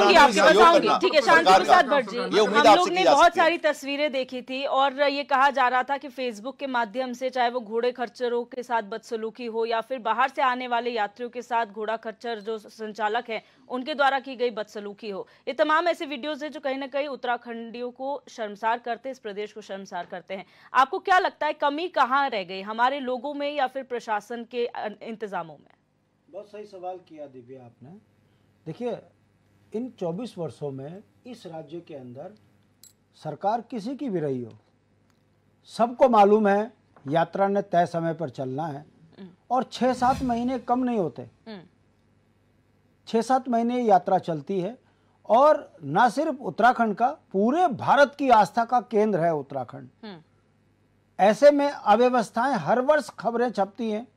आऊंगी आपके पास, आऊंगी। ठीक है, शांति प्रसाद भट्ट जी, ये उम्मीद हम आपसे लोग की ने जा बहुत सकती है। सारी तस्वीरें देखी थी और ये कहा जा रहा था कि फेसबुक के माध्यम से चाहे वो घोड़े खच्चरों के साथ बदसलूकी हो या फिर बाहर से आने वाले यात्रियों के साथ घोड़ा खच्चर जो संचालक हैं उनके द्वारा की गई बदसलूकी हो, ये तमाम ऐसे वीडियोज है जो कहीं ना कहीं उत्तराखंडियों को शर्मसार करते हैं, इस प्रदेश को शर्मसार करते हैं। आपको क्या लगता है कमी कहाँ रह गई, हमारे लोगों में या फिर प्रशासन के इंतजामों में? बहुत सही सवाल किया दिव्या आपने। देखिए, इन 24 वर्षों में इस राज्य के अंदर सरकार किसी की भी रही हो, सबको मालूम है यात्रा ने तय समय पर चलना है और 6-7 महीने कम नहीं होते। 6-7 महीने यात्रा चलती है और ना सिर्फ उत्तराखंड का, पूरे भारत की आस्था का केंद्र है उत्तराखंड। ऐसे में अव्यवस्थाएं हर वर्ष खबरें छपती हैं,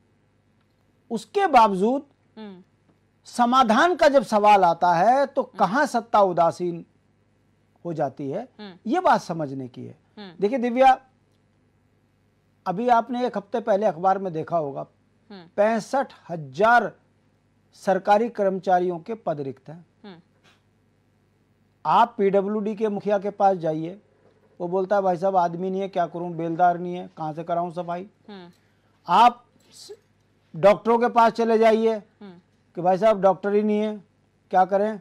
उसके बावजूद समाधान का जब सवाल आता है तो कहां सत्ता उदासीन हो जाती है, ये बात समझने की है। देखिए दिव्या, अभी आपने एक हफ्ते पहले अखबार में देखा होगा 65,000 सरकारी कर्मचारियों के पद रिक्त हैं। आप पीडब्ल्यूडी के मुखिया के पास जाइए, वो बोलता है भाई साहब आदमी नहीं है, क्या करूं, बेलदार नहीं है, कहां से कराऊं सफाई। आप डॉक्टरों के पास चले जाइए कि भाई साहब डॉक्टर ही नहीं है, क्या करें,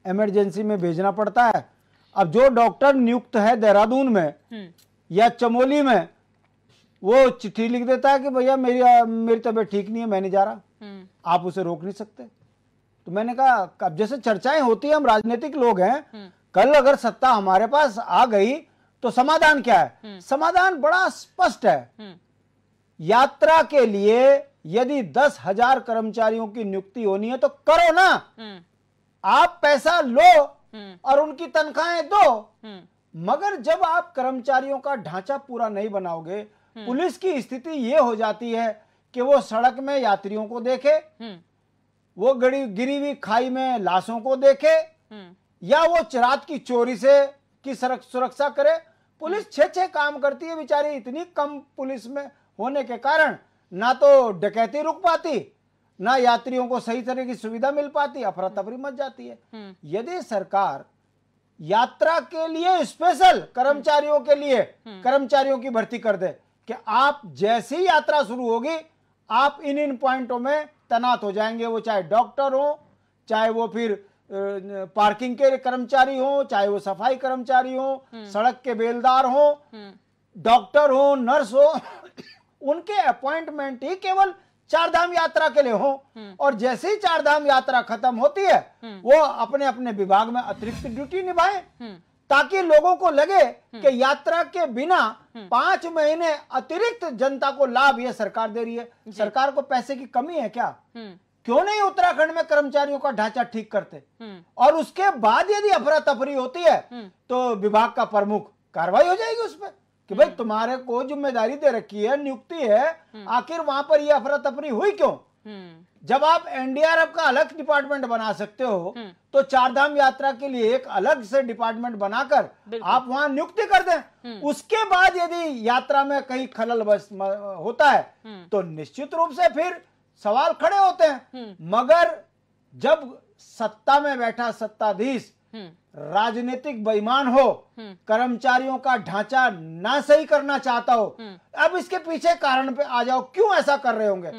इमरजेंसी में भेजना पड़ता है। अब जो डॉक्टर नियुक्त है देहरादून में या चमोली में, वो चिट्ठी लिख देता है कि भैया मेरी तबीयत ठीक नहीं है, मैं नहीं जा रहा। आप उसे रोक नहीं सकते। तो मैंने कहा, अब जैसे चर्चाएं होती है, हम राजनीतिक लोग हैं, कल अगर सत्ता हमारे पास आ गई तो समाधान क्या है? समाधान बड़ा स्पष्ट है। यात्रा के लिए यदि 10,000 कर्मचारियों की नियुक्ति होनी है तो करो ना, आप पैसा लो और उनकी तनख्वाहें दो। मगर जब आप कर्मचारियों का ढांचा पूरा नहीं बनाओगे, पुलिस की स्थिति यह हो जाती है कि वो सड़क में यात्रियों को देखे, वो गिरी हुई खाई में लाशों को देखे, या वो रात की चोरी से की सुरक्षा करे। पुलिस 6-6 काम करती है बेचारी, इतनी कम पुलिस में होने के कारण ना तो डकैती रुक पाती, ना यात्रियों को सही तरह की सुविधा मिल पाती, अफरा तफरी मच जाती है। यदि सरकार यात्रा के लिए स्पेशल कर्मचारियों के लिए कर्मचारियों की भर्ती कर दे कि आप जैसी यात्रा शुरू होगी आप इन पॉइंटों में तैनात हो जाएंगे, वो चाहे डॉक्टर हो, चाहे वो फिर पार्किंग के कर्मचारी हो, चाहे वो सफाई कर्मचारी हो, सड़क के बेलदार हो, डॉक्टर हो, नर्स हो, उनके अपॉइंटमेंट ही केवल 4 धाम यात्रा के लिए हो। और जैसे ही 4 धाम यात्रा खत्म होती है वो अपने अपने विभाग में अतिरिक्त ड्यूटी निभाए, ताकि लोगों को लगे कि यात्रा के बिना 5 महीने अतिरिक्त जनता को लाभ ये सरकार दे रही है। सरकार को पैसे की कमी है क्या? क्यों नहीं उत्तराखंड में कर्मचारियों का ढांचा ठीक करते? और उसके बाद यदि अफरा तफरी होती है तो विभाग का प्रमुख कार्रवाई हो जाएगी उस पर कि भाई तुम्हारे को जिम्मेदारी दे रखी है, नियुक्ति है, आखिर वहां पर यह अफरा तफरी हुई क्यों? जब आप एनडीआरएफ का अलग डिपार्टमेंट बना सकते हो तो 4 धाम यात्रा के लिए एक अलग से डिपार्टमेंट बनाकर आप वहां नियुक्ति कर दें। उसके बाद यदि यात्रा में कहीं खलल होता है तो निश्चित रूप से फिर सवाल खड़े होते हैं। मगर जब सत्ता में बैठा सत्ताधीश राजनीतिक बेईमान हो, कर्मचारियों का ढांचा ना सही करना चाहता हो, अब इसके पीछे कारण पे आ जाओ, क्यों ऐसा कर रहे होंगे?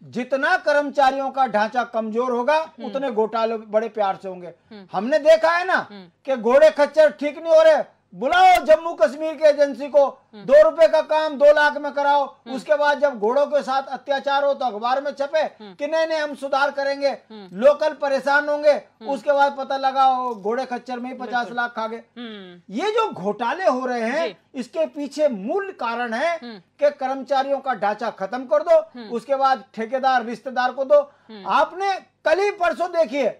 जितना कर्मचारियों का ढांचा कमजोर होगा उतने घोटाले बड़े प्यार से होंगे। हमने देखा है ना कि घोड़े खच्चर ठीक नहीं हो रहे, बुलाओ जम्मू कश्मीर की एजेंसी को, 2 रुपए का काम 2 लाख में कराओ। उसके बाद जब घोड़ों के साथ अत्याचार हो तो अखबार में छपे कि नहीं हम सुधार करेंगे, लोकल परेशान होंगे। उसके बाद पता लगा घोड़े खच्चर में ही 50 लाख खा गए। ये जो घोटाले हो रहे हैं इसके पीछे मूल कारण है कि कर्मचारियों का ढांचा खत्म कर दो, उसके बाद ठेकेदार रिश्तेदार को दो। आपने कल ही परसों देखिए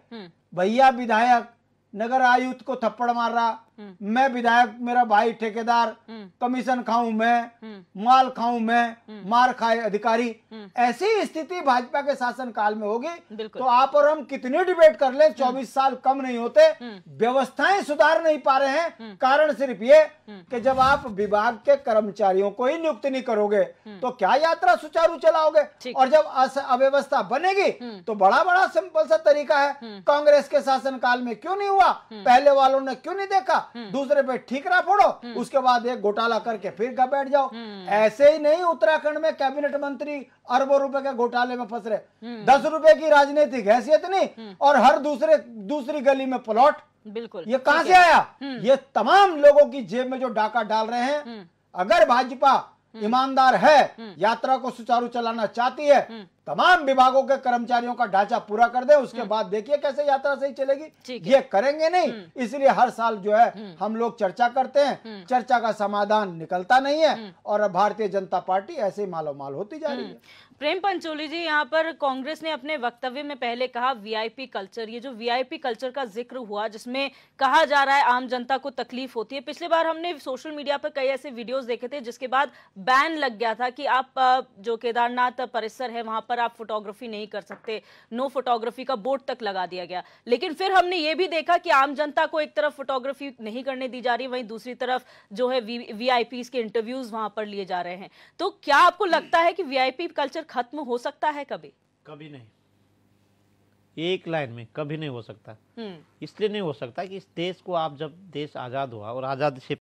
भैया विधायक नगर आयुक्त को थप्पड़ मार रहा, मैं विधायक, मेरा भाई ठेकेदार, कमीशन खाऊं मैं, माल खाऊं मैं, मार खाए अधिकारी। ऐसी स्थिति भाजपा के शासन काल में होगी तो आप और हम कितनी डिबेट कर ले, 24 साल कम नहीं होते। व्यवस्थाएं सुधार नहीं पा रहे हैं, कारण सिर्फ ये कि जब आप विभाग के कर्मचारियों को ही नियुक्त नहीं करोगे तो क्या यात्रा सुचारू चलाओगे। और जब अव्यवस्था बनेगी तो बड़ा बड़ा सिंपल सा तरीका है, कांग्रेस के शासन काल में क्यों नहीं हुआ, पहले वालों ने क्यों नहीं देखा, दूसरे पे ठीकरा फोड़ो, उसके बाद एक घोटाला करके फिर का बैठ जाओ। ऐसे ही नहीं उत्तराखंड में कैबिनेट मंत्री अरबों रुपए के घोटाले में फंस रहे, 10 रुपए की राजनीतिक हैसियत नहीं और हर दूसरी गली में प्लॉट। बिल्कुल, ये कहां से आया? ये तमाम लोगों की जेब में जो डाका डाल रहे हैं। अगर भाजपा ईमानदार है, यात्रा को सुचारू चलाना चाहती है, तमाम विभागों के कर्मचारियों का ढांचा पूरा कर दे, उसके बाद देखिए कैसे यात्रा सही चलेगी। ये करेंगे नहीं, इसलिए हर साल जो है हम लोग चर्चा करते हैं, चर्चा का समाधान निकलता नहीं है और भारतीय जनता पार्टी ऐसे ही मालो माल होती जा रही है। प्रेम पंचोली जी, यहाँ पर कांग्रेस ने अपने वक्तव्य में पहले कहा वीआईपी कल्चर, ये जो वीआईपी कल्चर का जिक्र हुआ जिसमें कहा जा रहा है आम जनता को तकलीफ होती है। पिछली बार हमने सोशल मीडिया पर कई ऐसे वीडियोस देखे थे जिसके बाद बैन लग गया था कि आप जो केदारनाथ परिसर है वहां पर आप फोटोग्राफी नहीं कर सकते, नो फोटोग्राफी का बोर्ड तक लगा दिया गया। लेकिन फिर हमने ये भी देखा कि आम जनता को एक तरफ फोटोग्राफी नहीं करने दी जा रही, वहीं दूसरी तरफ जो है वीआईपीज के इंटरव्यूज वहां पर लिए जा रहे हैं। तो क्या आपको लगता है कि वीआईपी कल्चर खत्म हो सकता है कभी? कभी नहीं, एक लाइन में कभी नहीं हो सकता। इसलिए नहीं हो सकता कि इस देश को, आप जब देश आजाद हुआ और आजाद से